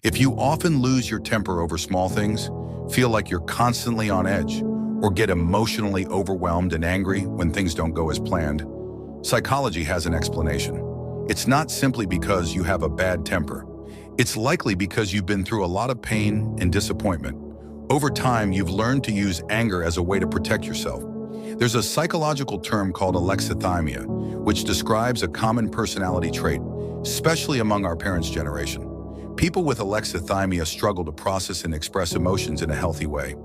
If you often lose your temper over small things, feel like you're constantly on edge, or get emotionally overwhelmed and angry when things don't go as planned, psychology has an explanation. It's not simply because you have a bad temper. It's likely because you've been through a lot of pain and disappointment. Over time, you've learned to use anger as a way to protect yourself. There's a psychological term called alexithymia, which describes a common personality trait, especially among our parents' generation. People with alexithymia struggle to process and express emotions in a healthy way.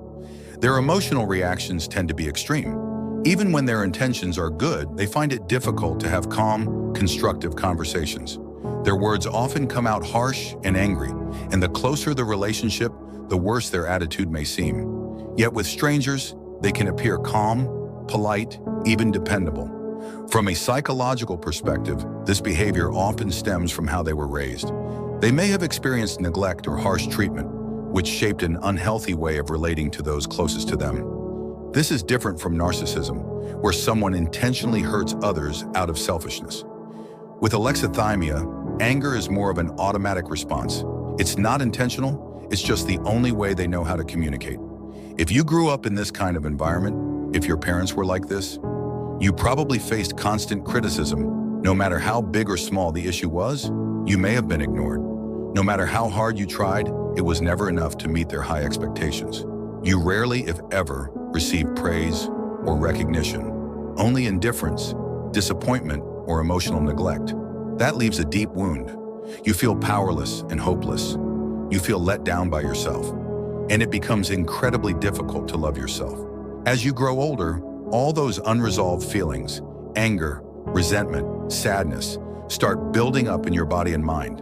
Their emotional reactions tend to be extreme. Even when their intentions are good, they find it difficult to have calm, constructive conversations. Their words often come out harsh and angry, and the closer the relationship, the worse their attitude may seem. Yet with strangers, they can appear calm, polite, even dependable. From a psychological perspective, this behavior often stems from how they were raised. They may have experienced neglect or harsh treatment, which shaped an unhealthy way of relating to those closest to them. This is different from narcissism, where someone intentionally hurts others out of selfishness. With alexithymia, anger is more of an automatic response. It's not intentional, it's just the only way they know how to communicate. If you grew up in this kind of environment, if your parents were like this, you probably faced constant criticism. No matter how big or small the issue was, you may have been ignored. No matter how hard you tried, it was never enough to meet their high expectations. You rarely, if ever, received praise or recognition. Only indifference, disappointment, or emotional neglect. That leaves a deep wound. You feel powerless and hopeless. You feel let down by yourself. And it becomes incredibly difficult to love yourself. As you grow older, all those unresolved feelings, anger, resentment, sadness, start building up in your body and mind.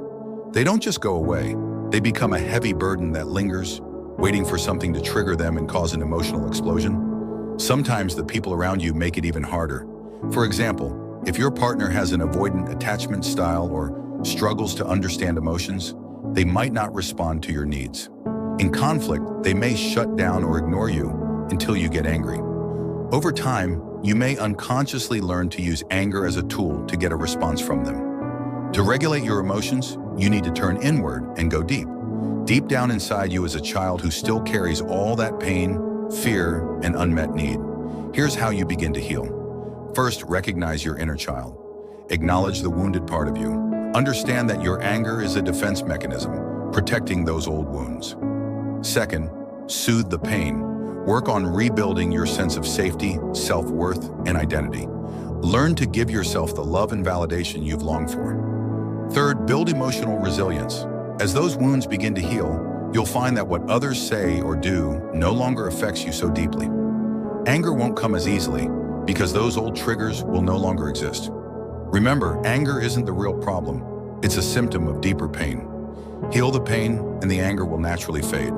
They don't just go away. They become a heavy burden that lingers, waiting for something to trigger them and cause an emotional explosion. Sometimes the people around you make it even harder. For example, if your partner has an avoidant attachment style or struggles to understand emotions, they might not respond to your needs. In conflict, they may shut down or ignore you until you get angry. Over time, you may unconsciously learn to use anger as a tool to get a response from them. To regulate your emotions, you need to turn inward and go deep. Deep down inside you is a child who still carries all that pain, fear, and unmet need. Here's how you begin to heal. First, recognize your inner child. Acknowledge the wounded part of you. Understand that your anger is a defense mechanism, protecting those old wounds. Second, soothe the pain. Work on rebuilding your sense of safety, self-worth, and identity. Learn to give yourself the love and validation you've longed for. Third, build emotional resilience. As those wounds begin to heal, you'll find that what others say or do no longer affects you so deeply. Anger won't come as easily because those old triggers will no longer exist. Remember, anger isn't the real problem. It's a symptom of deeper pain. Heal the pain, and the anger will naturally fade.